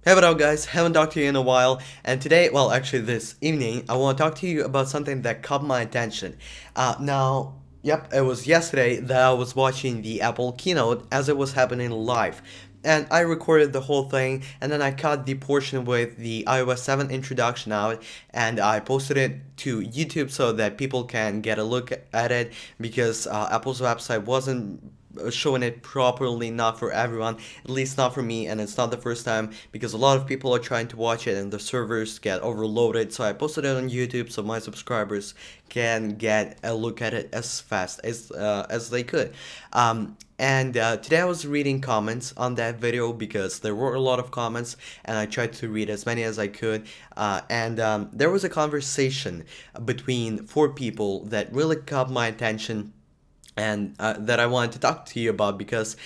Hey, what up, guys? Haven't talked to you in a while, and today, well, actually, this evening, I want to talk to you about something that caught my attention. Yep, it was yesterday that I was watching the Apple keynote as it was happening live. And I recorded the whole thing, and then I cut the portion with the iOS 7 introduction out, and I posted it to YouTube so that people can get a look at it because Apple's website wasn't showing it properly, not for everyone, at least not for me, and it's not the first time because a lot of people are trying to watch it and the servers get overloaded. So I posted it on YouTube so my subscribers can get a look at it as fast as they could. And today I was reading comments on that video because there were a lot of comments, and I tried to read as many as I could. And there was a conversation between four people that really caught my attention and that I wanted to talk to you about because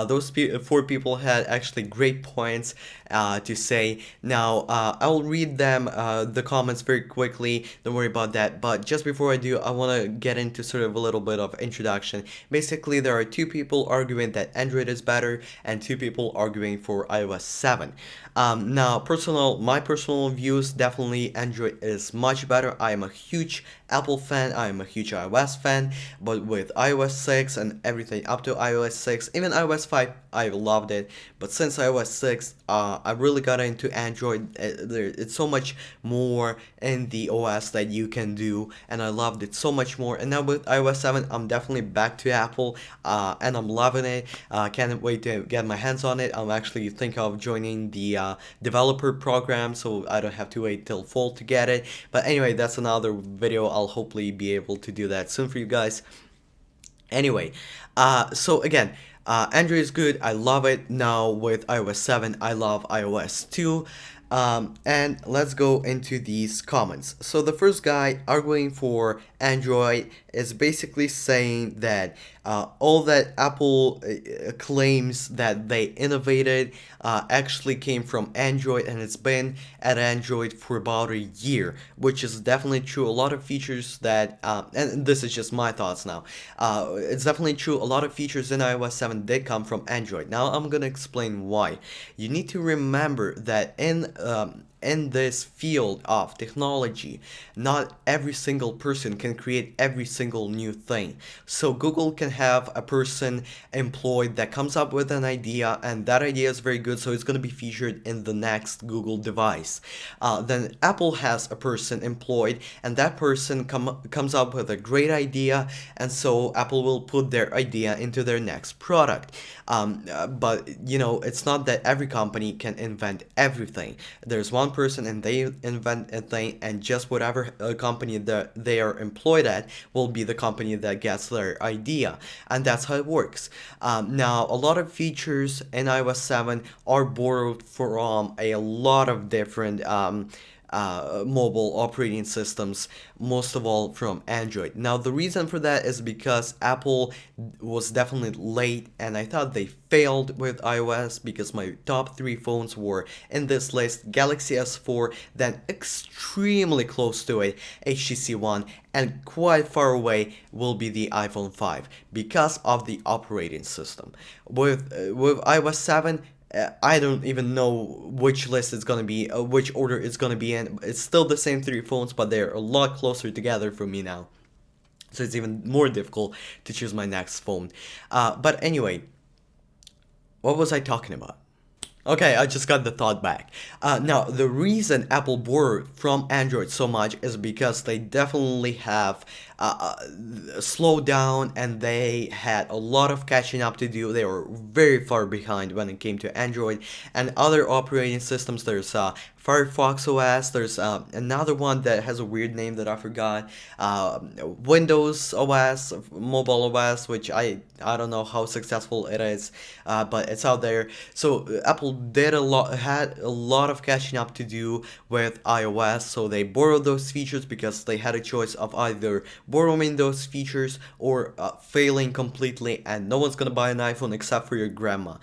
those four people had actually great points to say. Now, I'll read them, the comments very quickly, don't worry about that. But just before I do, I want to get into sort of a little bit of introduction. Basically, there are two people arguing that Android is better and two people arguing for iOS 7. Now, my personal views, definitely Android is much better. I am a huge Apple fan, I am a huge iOS fan, but with iOS 6 and everything up to iOS 6, even iOS 5, I loved it. But since iOS 6, I really got into Android. It's so much more in the OS that you can do, and I loved it so much more. And now with iOS 7, I'm definitely back to Apple, and I'm loving it. Can't wait to get my hands on it. I'm actually thinking of joining the developer program, so I don't have to wait till fall to get it. But anyway, that's another video. I'll hopefully be able to do that soon for you guys. Anyway, so again, Android is good. I love it. Now with iOS 7, I love iOS 2. And let's go into these comments. So the first guy arguing for Android is basically saying that all that Apple claims that they innovated actually came from Android, and it's been at Android for about a year, which is definitely true. A lot of features that, and this is just my thoughts now, it's definitely true. A lot of features in iOS 7 did come from Android. Now I'm gonna explain why. You need to remember that in this field of technology, not every single person can create every single new thing. So Google can have a person employed that comes up with an idea, and that idea is very good, so it's going to be featured in the next Google device. Then Apple has a person employed, and that person comes up with a great idea, and so Apple will put their idea into their next product. But it's not that every company can invent everything. There's one person and they invent a thing, and just whatever company that they are employed at will be the company that gets their idea, and that's how it works. Now, a lot of features in iOS 7 are borrowed from a lot of different mobile operating systems, most of all from Android. Now, the reason for that is because Apple was definitely late, and I thought they failed with iOS because my top three phones were in this list: Galaxy S4, then extremely close to it, HTC One, and quite far away will be the iPhone 5 because of the operating system. With iOS 7, I don't even know which list it's gonna be, which order it's gonna be in. It's still the same three phones, but they're a lot closer together for me now. So it's even more difficult to choose my next phone. But anyway, what was I talking about? Okay, I just got the thought back. Now, the reason Apple borrowed from Android so much is because they definitely have slowed down, and they had a lot of catching up to do. They were very far behind when it came to Android and other operating systems. There's Firefox OS, there's another one that has a weird name that I forgot, Windows OS, Mobile OS, which I don't know how successful it is, but it's out there. So Apple had a lot of catching up to do with iOS, so they borrowed those features because they had a choice of either borrowing those features or failing completely, and no one's gonna buy an iPhone except for your grandma,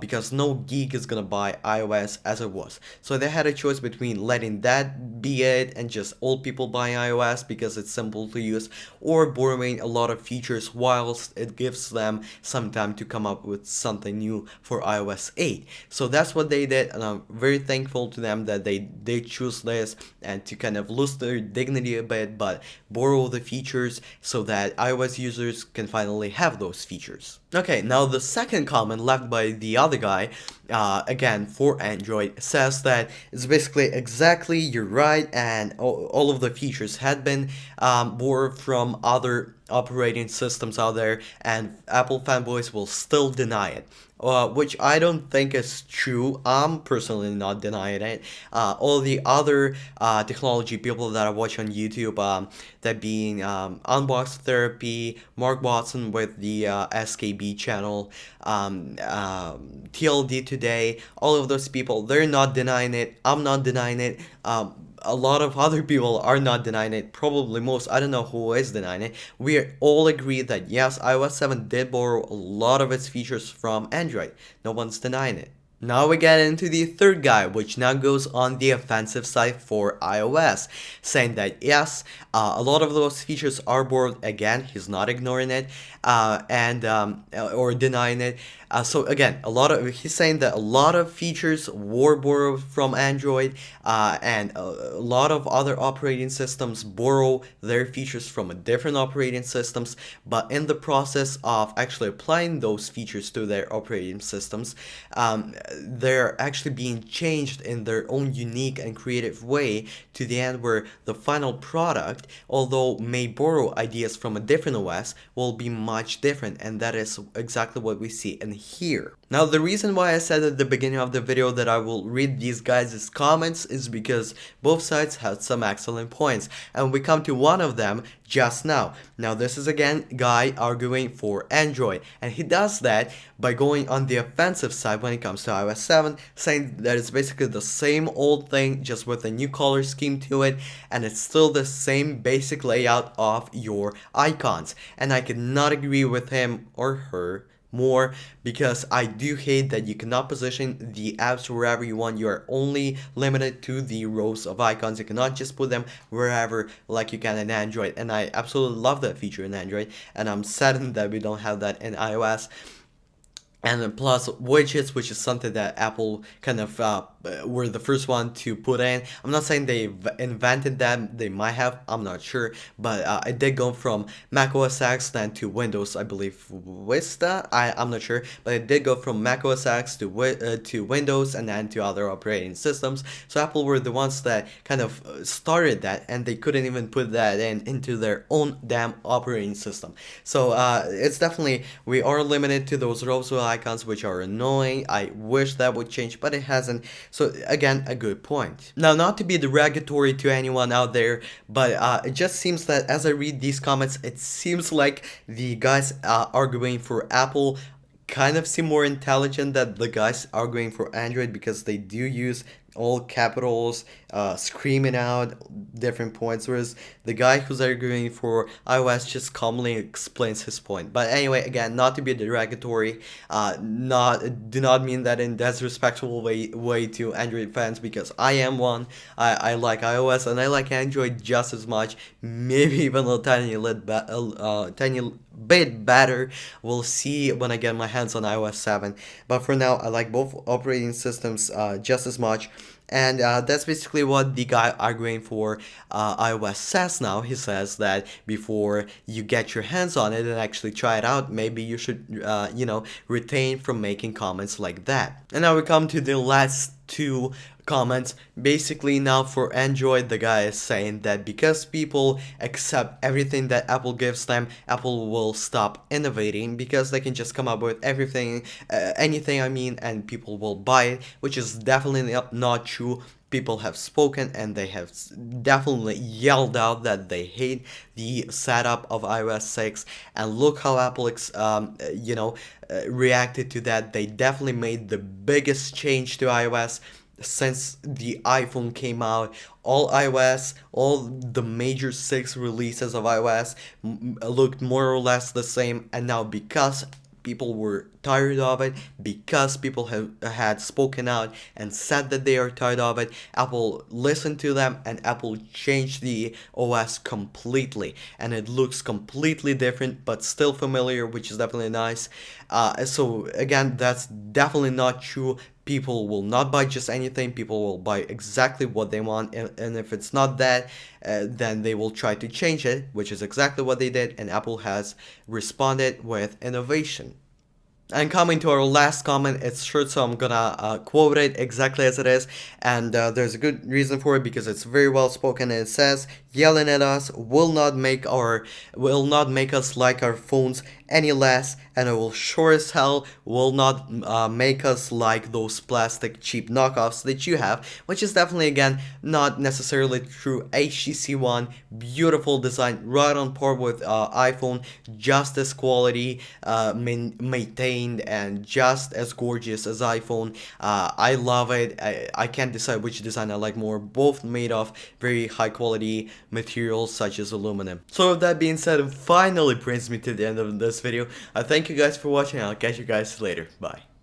because no geek is gonna buy iOS as it was. So they had a choice between letting that be it and just old people buying iOS because it's simple to use, or borrowing a lot of features whilst it gives them some time to come up with something new for iOS 8. So that's what they did, and I'm very thankful to them that they choose this and to kind of lose their dignity a bit, but borrow the features so that iOS users can finally have those features. Okay, now the second comment left by the other guy, again for Android, says that it's basically exactly you're right, and all of the features had been borrowed from other operating systems out there, and Apple fanboys will still deny it. Which I don't think is true. I'm personally not denying it. All the other technology people that I watch on YouTube, that being Unbox Therapy, Mark Watson with the SKB channel, TLD Today, all of those people, they're not denying it. I'm not denying it. A lot of other people are not denying it. Probably most. I don't know who is denying it. We all agree that yes, iOS 7 did borrow a lot of its features from Android. No one's denying it. Now we get into the third guy, which now goes on the offensive side for iOS, saying that yes, a lot of those features are borrowed. Again, he's not ignoring it, and or denying it. So again, he's saying that a lot of features were borrowed from Android, and a lot of other operating systems borrow their features from different operating systems, but in the process of actually applying those features to their operating systems, they're actually being changed in their own unique and creative way to the end where the final product, although may borrow ideas from a different OS, will be much different, and that is exactly what we see in here. Now, the reason why I said at the beginning of the video that I will read these guys' comments is because both sides had some excellent points, and we come to one of them just now. Now, this is again guy arguing for Android, and he does that by going on the offensive side when it comes to iOS 7, saying that it's basically the same old thing just with a new color scheme to it, and it's still the same basic layout of your icons. And I cannot agree with him or her more, because I do hate that you cannot position the apps wherever you want. You are only limited to the rows of icons. You cannot just put them wherever like you can in Android, and I absolutely love that feature in Android, and I'm saddened that we don't have that in iOS. And then plus widgets, which is something that Apple kind of were the first one to put in. I'm not saying they invented them, they might have, I'm not sure, but it did go from Mac OS X then to Windows, I believe Vista, I'm not sure, but it did go from Mac OS X to Windows and then to other operating systems. So Apple were the ones that kind of started that, and they couldn't even put that into their own damn operating system. So it's definitely, we are limited to those rows of icons, which are annoying. I wish that would change, but it hasn't. So again, a good point. Now, not to be derogatory to anyone out there, but it just seems that as I read these comments, it seems like the guys arguing for Apple kind of seem more intelligent than the guys arguing for Android, because they do use all capitals, screaming out different points, whereas the guy who's arguing for iOS just calmly explains his point. But anyway, again, not to be derogatory, do not mean that in disrespectful way to Android fans, because I am one. I like iOS and I like Android just as much, maybe even a tiny bit better. We'll see when I get my hands on iOS 7. But for now, I like both operating systems just as much. And that's basically what the guy arguing for iOS says now. He says that before you get your hands on it and actually try it out, maybe you should, retain from making comments like that. And now we come to the last two comments. Basically, now for Android, the guy is saying that because people accept everything that Apple gives them, Apple will stop innovating, because they can just come up with everything, anything I mean, and people will buy it, which is definitely not true. People have spoken and they have definitely yelled out that they hate the setup of iOS 6, and look how Apple reacted to that. They definitely made the biggest change to iOS since the iPhone came out. All iOS, all the major 6 releases of iOS looked more or less the same, and now because people were tired of it, because people have had spoken out and said that they are tired of it, Apple listened to them and Apple changed the OS completely, and it looks completely different but still familiar, which is definitely nice. So again, that's definitely not true. People will not buy just anything. People will buy exactly what they want, and if it's not that, then they will try to change it, which is exactly what they did, and Apple has responded with innovation. And coming to our last comment, it's short, so I'm gonna quote it exactly as it is. And there's a good reason for it because it's very well spoken. And it says, "Yelling at us will not make us like our phones any less, and it will sure as hell will not make us like those plastic cheap knockoffs that you have," which is definitely again not necessarily true. HTC One, beautiful design, right on par with iPhone, just as quality, maintained, and just as gorgeous as iPhone. I love it. I can't decide which design I like more. Both made of very high quality materials such as aluminum. So with that being said, it finally brings me to the end of this video. I thank you guys for watching. I'll catch you guys later. Bye.